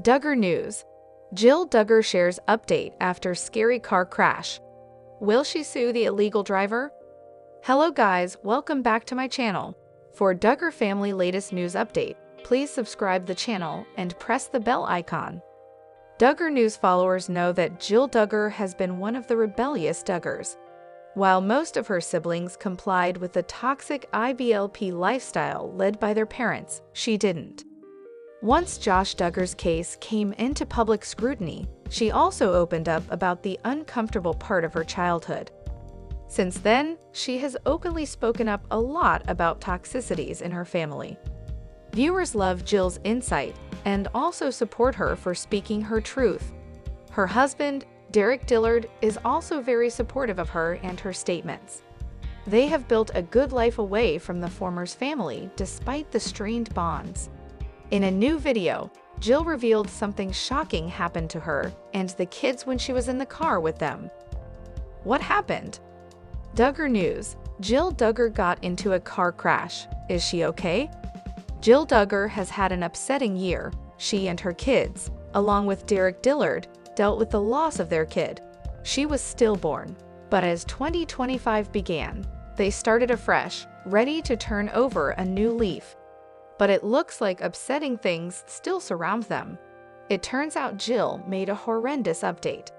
Duggar news. Jill Duggar shares update after scary car crash. Will she sue the illegal driver? Hello guys, welcome back to my channel. For Duggar family latest news update, please subscribe the channel and press the bell icon. Duggar news followers know that Jill Duggar has been one of the rebellious Duggars. While most of her siblings complied with the toxic IBLP lifestyle led by their parents, she didn't. Once Josh Duggar's case came into public scrutiny, she also opened up about the uncomfortable part of her childhood. Since then, she has openly spoken up a lot about toxicities in her family. Viewers love Jill's insight and also support her for speaking her truth. Her husband, Derick Dillard, is also very supportive of her and her statements. They have built a good life away from the former's family despite the strained bonds. In a new video, Jill revealed something shocking happened to her and the kids when she was in the car with them. What happened? Duggar news. Jill Duggar got into a car crash. Is she okay? Jill Duggar has had an upsetting year. She and her kids, along with Derick Dillard, dealt with the loss of their kid. She was stillborn, but as 2025 began, they started afresh, ready to turn over a new leaf. But it looks like upsetting things still surround them. It turns out Jill made a horrendous update.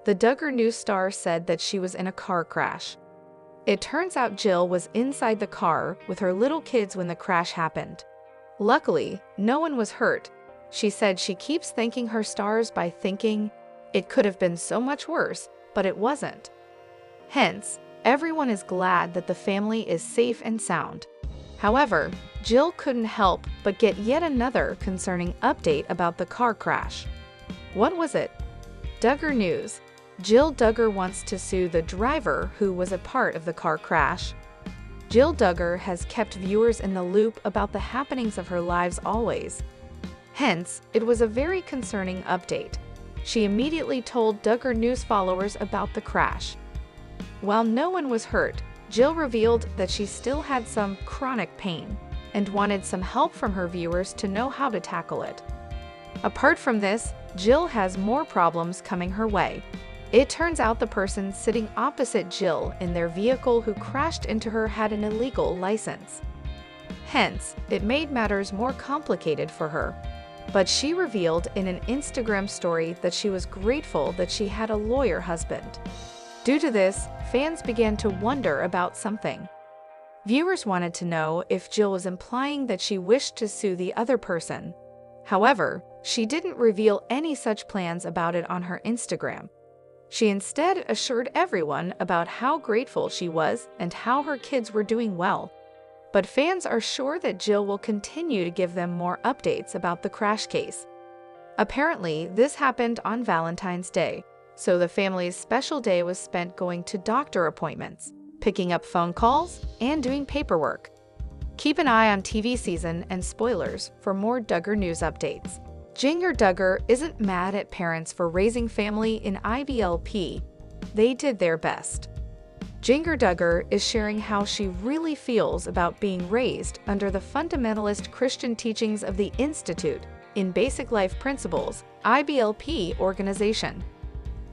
The Duggar news star said that she was in a car crash. It turns out Jill was inside the car with her little kids when the crash happened. Luckily, no one was hurt. She said she keeps thanking her stars by thinking, "It could have been so much worse, but it wasn't." Hence, everyone is glad that the family is safe and sound. However, Jill couldn't help but get yet another concerning update about the car crash. What was it? Duggar news. Jill Duggar wants to sue the driver who was a part of the car crash. Jill Duggar has kept viewers in the loop about the happenings of her lives always. Hence, it was a very concerning update. She immediately told Duggar news followers about the crash. While no one was hurt, Jill revealed that she still had some chronic pain and wanted some help from her viewers to know how to tackle it. Apart from this, Jill has more problems coming her way. It turns out the person sitting opposite Jill in their vehicle who crashed into her had an illegal license. Hence, it made matters more complicated for her. But she revealed in an Instagram story that she was grateful that she had a lawyer husband. Due to this, fans began to wonder about something. Viewers wanted to know if Jill was implying that she wished to sue the other person. However, she didn't reveal any such plans about it on her Instagram. She instead assured everyone about how grateful she was and how her kids were doing well. But fans are sure that Jill will continue to give them more updates about the crash case. Apparently, this happened on Valentine's Day, so the family's special day was spent going to doctor appointments, picking up phone calls, and doing paperwork. Keep an eye on TV season and spoilers for more Duggar news updates. Jill Duggar isn't mad at parents for raising family in IBLP. They did their best. Jill Duggar is sharing how she really feels about being raised under the fundamentalist Christian teachings of the Institute in Basic Life Principles, IBLP organization.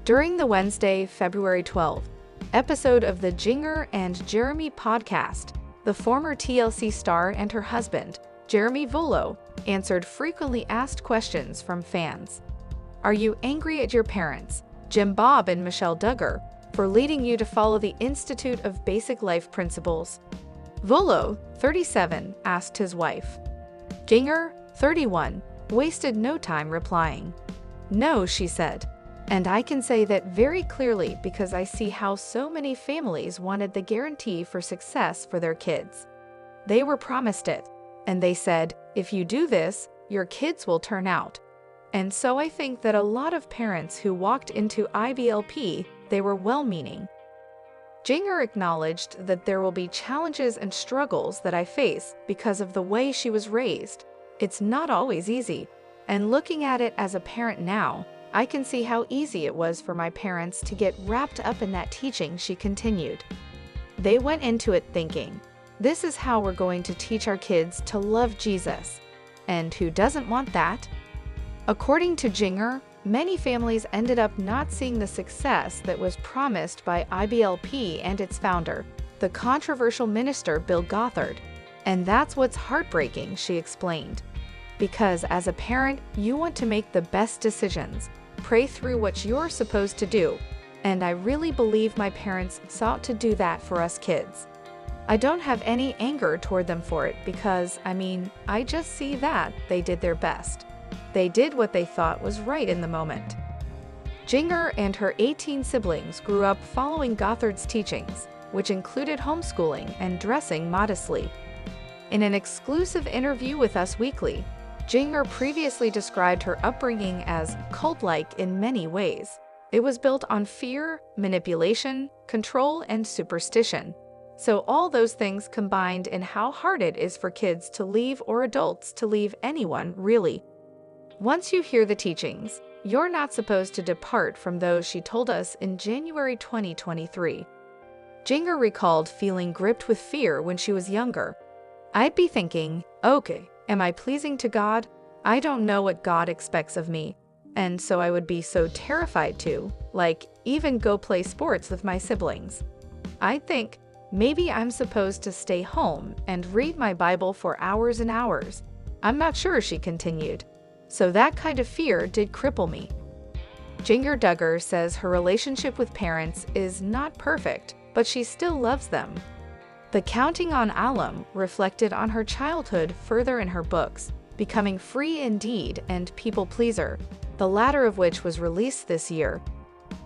During the Wednesday, February 12th, episode of the Duggar and Jeremy podcast, the former TLC star and her husband, Jeremy Volo, answered frequently asked questions from fans. Are you angry at your parents, Jim Bob and Michelle Duggar, for leading you to follow the Institute of Basic Life Principles? Volo, 37, asked his wife. Duggar, 31, wasted no time replying. No, she said. And I can say that very clearly because I see how so many families wanted the guarantee for success for their kids. They were promised it, and they said, if you do this, your kids will turn out. And so I think that a lot of parents who walked into IBLP, they were well-meaning. Duggar acknowledged that there will be challenges and struggles that I face because of the way she was raised. It's not always easy, and looking at it as a parent now, I can see how easy it was for my parents to get wrapped up in that teaching, she continued. They went into it thinking, this is how we're going to teach our kids to love Jesus. And who doesn't want that? According to Duggar, many families ended up not seeing the success that was promised by IBLP and its founder, the controversial minister Bill Gothard. And that's what's heartbreaking, she explained. Because as a parent, you want to make the best decisions, pray through what you're supposed to do, and I really believe my parents sought to do that for us kids. I don't have any anger toward them for it because, I just see that they did their best. They did what they thought was right in the moment. Duggar and her 18 siblings grew up following Gothard's teachings, which included homeschooling and dressing modestly. In an exclusive interview with Us Weekly, Duggar previously described her upbringing as cult-like in many ways. It was built on fear, manipulation, control, and superstition. So all those things combined in how hard it is for kids to leave or adults to leave anyone, really. Once you hear the teachings, you're not supposed to depart from those, she told us in January 2023. Duggar recalled feeling gripped with fear when she was younger. I'd be thinking, okay, am I pleasing to God? I don't know what God expects of me. And so I would be so terrified to, even go play sports with my siblings. I'd think, maybe I'm supposed to stay home and read my Bible for hours and hours. I'm not sure, she continued. So that kind of fear did cripple me. Duggar says her relationship with parents is not perfect, but she still loves them. The counting on alum reflected on her childhood further in her books, Becoming Free Indeed and People Pleaser, the latter of which was released this year.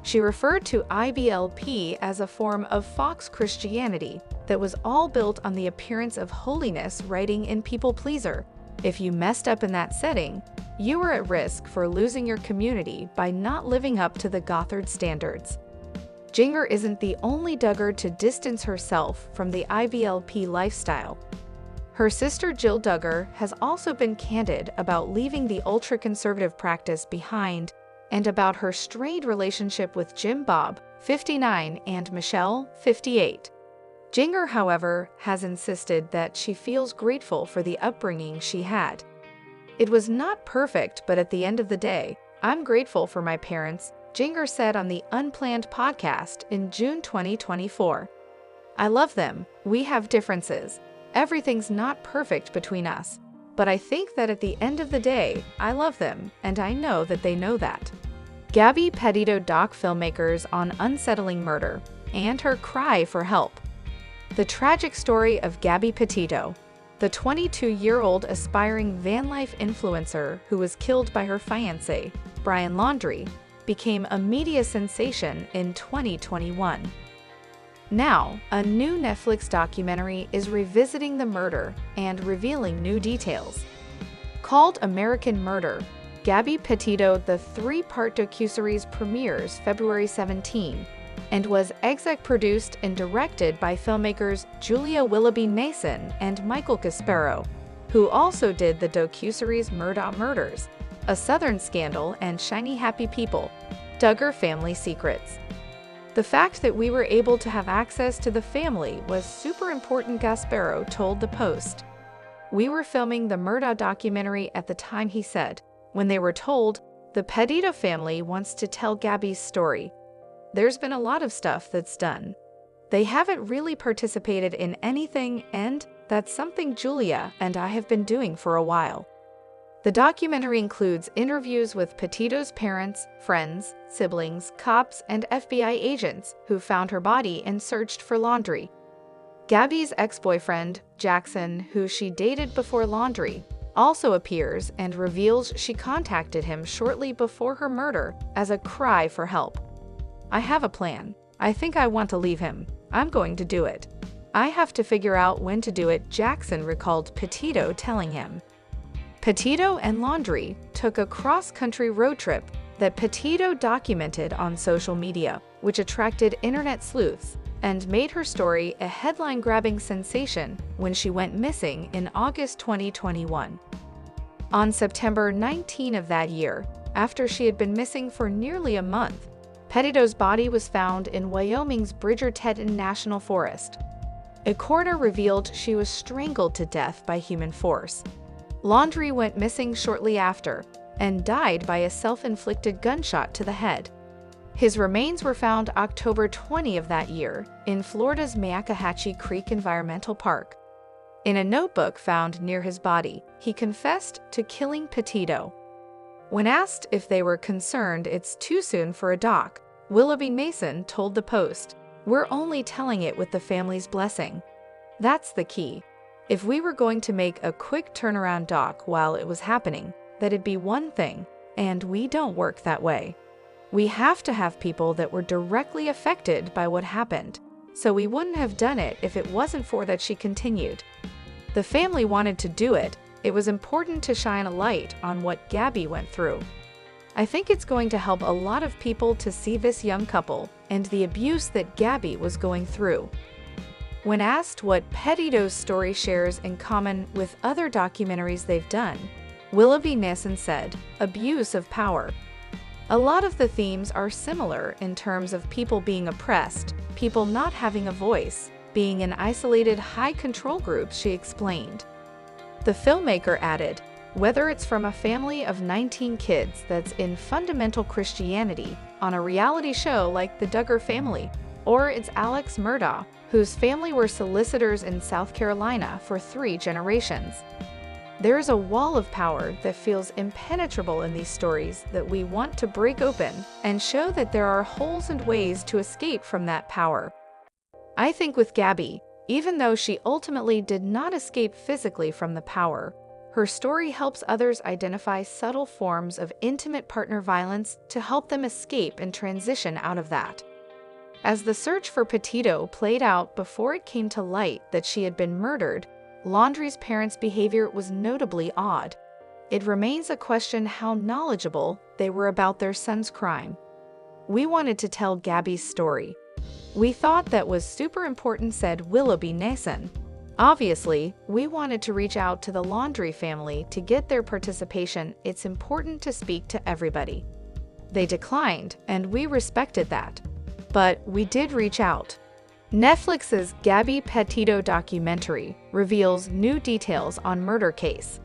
She referred to IBLP as a form of Fox Christianity that was all built on the appearance of holiness, writing in People Pleaser. If you messed up in that setting, you were at risk for losing your community by not living up to the Gothard standards. Duggar isn't the only Duggar to distance herself from the IBLP lifestyle. Her sister Jill Duggar has also been candid about leaving the ultra-conservative practice behind and about her strained relationship with Jim Bob, 59, and Michelle, 58. Duggar, however, has insisted that she feels grateful for the upbringing she had. It was not perfect, but at the end of the day, I'm grateful for my parents, Duggar said on the Unplanned podcast in June 2024. I love them, we have differences. Everything's not perfect between us. But I think that at the end of the day, I love them, and I know that they know that. Gabby Petito doc filmmakers on unsettling murder and her cry for help. The tragic story of Gabby Petito, the 22-year-old aspiring van life influencer who was killed by her fiancé, Brian Laundrie, became a media sensation in 2021. Now, a new Netflix documentary is revisiting the murder and revealing new details. Called American Murder, Gabby Petito, the 3-part docuseries premieres February 17 and was exec-produced and directed by filmmakers Julia Willoughby Nason and Michael Caspero, who also did the docuseries Murdaugh Murders, A Southern Scandal, and Shiny Happy People, Duggar Family Secrets. The fact that we were able to have access to the family was super important, Caspero told the Post. We were filming the Murdaugh documentary at the time, he said, when they were told, the Petito family wants to tell Gabby's story. There's been a lot of stuff that's done. They haven't really participated in anything, and that's something Julia and I have been doing for a while. The documentary includes interviews with Petito's parents, friends, siblings, cops, and FBI agents who found her body and searched for Laundrie. Gabby's ex-boyfriend, Jackson, who she dated before Laundrie, also appears and reveals she contacted him shortly before her murder as a cry for help. I have a plan. I think I want to leave him. I'm going to do it. I have to figure out when to do it, Jackson recalled Petito telling him. Petito and Laundrie took a cross-country road trip that Petito documented on social media, which attracted internet sleuths and made her story a headline-grabbing sensation when she went missing in August 2021. On September 19 of that year, after she had been missing for nearly a month, Petito's body was found in Wyoming's Bridger-Teton National Forest. A coroner revealed she was strangled to death by human force. Laundrie went missing shortly after, and died by a self-inflicted gunshot to the head. His remains were found October 20 of that year in Florida's Mayacahatchee Creek Environmental Park. In a notebook found near his body, he confessed to killing Petito. When asked if they were concerned it's too soon for a doc, Willoughby Mason told the Post, "We're only telling it with the family's blessing. That's the key. If we were going to make a quick turnaround doc while it was happening, that'd be one thing, and we don't work that way. We have to have people that were directly affected by what happened, so we wouldn't have done it if it wasn't for that." She continued. The family wanted to do it. It was important to shine a light on what Gabby went through. I think it's going to help a lot of people to see this young couple and the abuse that Gabby was going through. When asked what Petito's story shares in common with other documentaries they've done, Willoughby Mason said, "Abuse of power. A lot of the themes are similar in terms of people being oppressed, people not having a voice, being in isolated high-control groups," she explained. The filmmaker added, "Whether it's from a family of 19 kids that's in fundamental Christianity on a reality show like the Duggar family, or it's Alex Murdaugh, whose family were solicitors in South Carolina for 3 generations. There is a wall of power that feels impenetrable in these stories that we want to break open and show that there are holes and ways to escape from that power." I think with Gabby, even though she ultimately did not escape physically from the power, her story helps others identify subtle forms of intimate partner violence to help them escape and transition out of that. As the search for Petito played out before it came to light that she had been murdered, Laundrie's parents' behavior was notably odd. It remains a question how knowledgeable they were about their son's crime. "We wanted to tell Gabby's story. We thought that was super important," said Willoughby Mason. "Obviously, we wanted to reach out to the Laundrie family to get their participation. It's important to speak to everybody. They declined, and we respected that. But we did reach out." Netflix's Gabby Petito documentary reveals new details on murder case.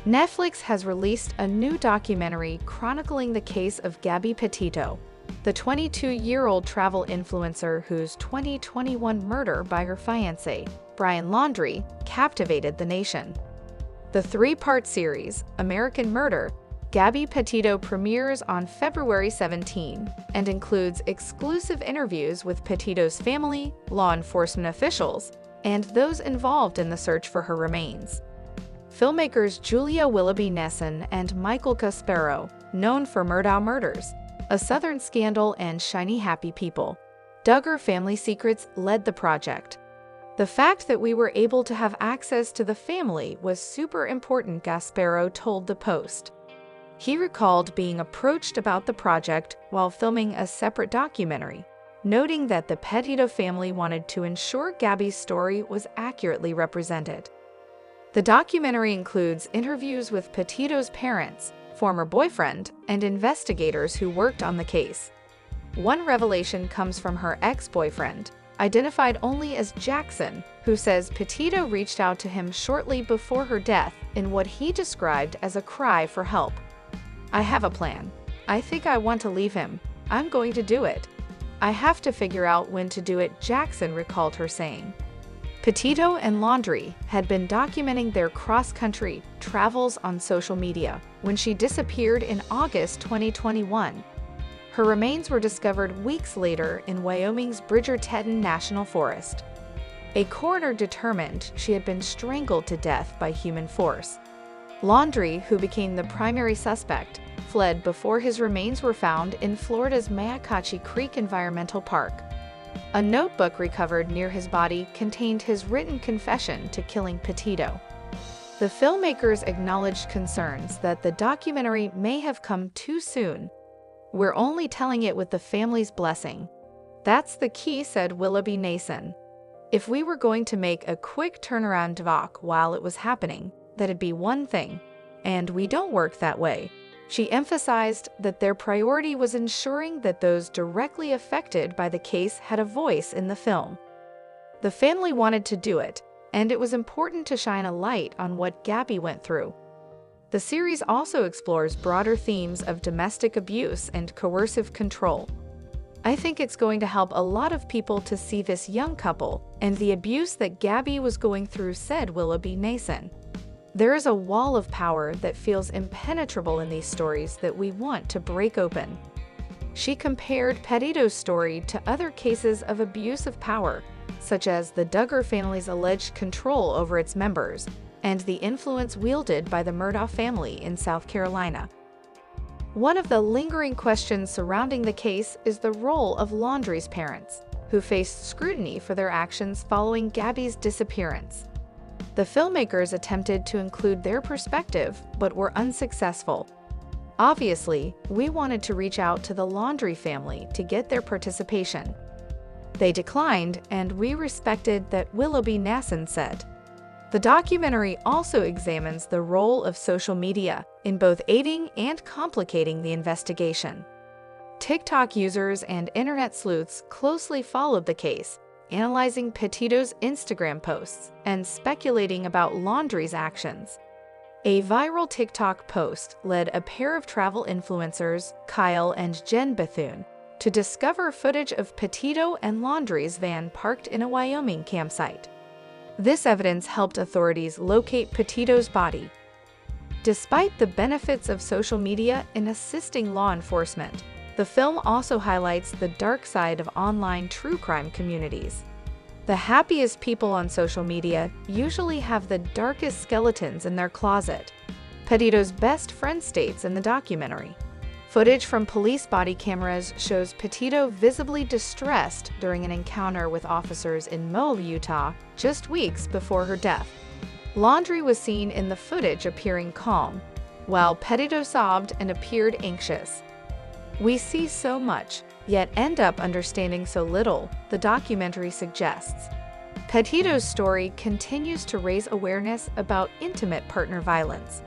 Netflix has released a new documentary chronicling the case of Gabby Petito, the 22-year-old travel influencer whose 2021 murder by her fiancé, Brian Laundrie, captivated the nation. The 3-part series, American Murder, Gabby Petito, premieres on February 17 and includes exclusive interviews with Petito's family, law enforcement officials, and those involved in the search for her remains. Filmmakers Julia Willoughby Mason and Michael Caspero, known for Murdaugh Murders, A Southern Scandal, and Shiny Happy People, Duggar Family Secrets, led the project. "The fact that we were able to have access to the family was super important," Caspero told the Post. He recalled being approached about the project while filming a separate documentary, noting that the Petito family wanted to ensure Gabby's story was accurately represented. The documentary includes interviews with Petito's parents, former boyfriend, and investigators who worked on the case. One revelation comes from her ex-boyfriend, identified only as Jackson, who says Petito reached out to him shortly before her death in what he described as a cry for help. "I have a plan. I think I want to leave him. I'm going to do it. I have to figure out when to do it," Jackson recalled her saying. Petito and Laundrie had been documenting their cross-country travels on social media when she disappeared in August 2021. Her remains were discovered weeks later in Wyoming's Bridger-Teton National Forest. A coroner determined she had been strangled to death by human force. Laundrie, who became the primary suspect, fled before his remains were found in Florida's Mayacahatchee Creek Environmental Park. A notebook recovered near his body contained his written confession to killing Petito. The filmmakers acknowledged concerns that the documentary may have come too soon. "We're only telling it with the family's blessing. That's the key," said Willoughby Mason. "If we were going to make a quick turnaround doc while it was happening, that'd be one thing, and we don't work that way." She emphasized that their priority was ensuring that those directly affected by the case had a voice in the film. The family wanted to do it, and it was important to shine a light on what Gabby went through. The series also explores broader themes of domestic abuse and coercive control. I think it's going to help a lot of people to see this young couple and the abuse that Gabby was going through, said Willoughby Nason. There is a wall of power that feels impenetrable in these stories that we want to break open. She compared Petitto's story to other cases of abuse of power, such as the Duggar family's alleged control over its members and the influence wielded by the Murdaugh family in South Carolina. One of the lingering questions surrounding the case is the role of Laundrie's parents, who faced scrutiny for their actions following Gabby's disappearance. The filmmakers attempted to include their perspective, but were unsuccessful. Obviously, we wanted to reach out to the Laundrie family to get their participation. They declined, and we respected that, Willoughby Nason said. The documentary also examines the role of social media in both aiding and complicating the investigation. TikTok users and internet sleuths closely followed the case, analyzing Petitto's Instagram posts and speculating about Laundrie's actions. A viral TikTok post led a pair of travel influencers, Kyle and Jen Bethune, to discover footage of Petitto and Laundrie's van parked in a Wyoming campsite. This evidence helped authorities locate Petitto's body. Despite the benefits of social media in assisting law enforcement, the film also highlights the dark side of online true crime communities. The happiest people on social media usually have the darkest skeletons in their closet, Petitto's best friend states in the documentary. Footage from police body cameras shows Petitto visibly distressed during an encounter with officers in Moab, Utah, just weeks before her death. Laundrie was seen in the footage appearing calm, while Petitto sobbed and appeared anxious. We see so much, yet end up understanding so little, the documentary suggests. Petitto's story continues to raise awareness about intimate partner violence.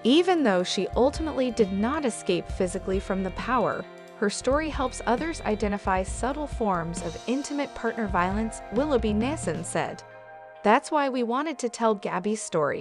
Even though she ultimately did not escape physically from the power, her story helps others identify subtle forms of intimate partner violence, Willoughby Nason said. That's why we wanted to tell Gabby's story.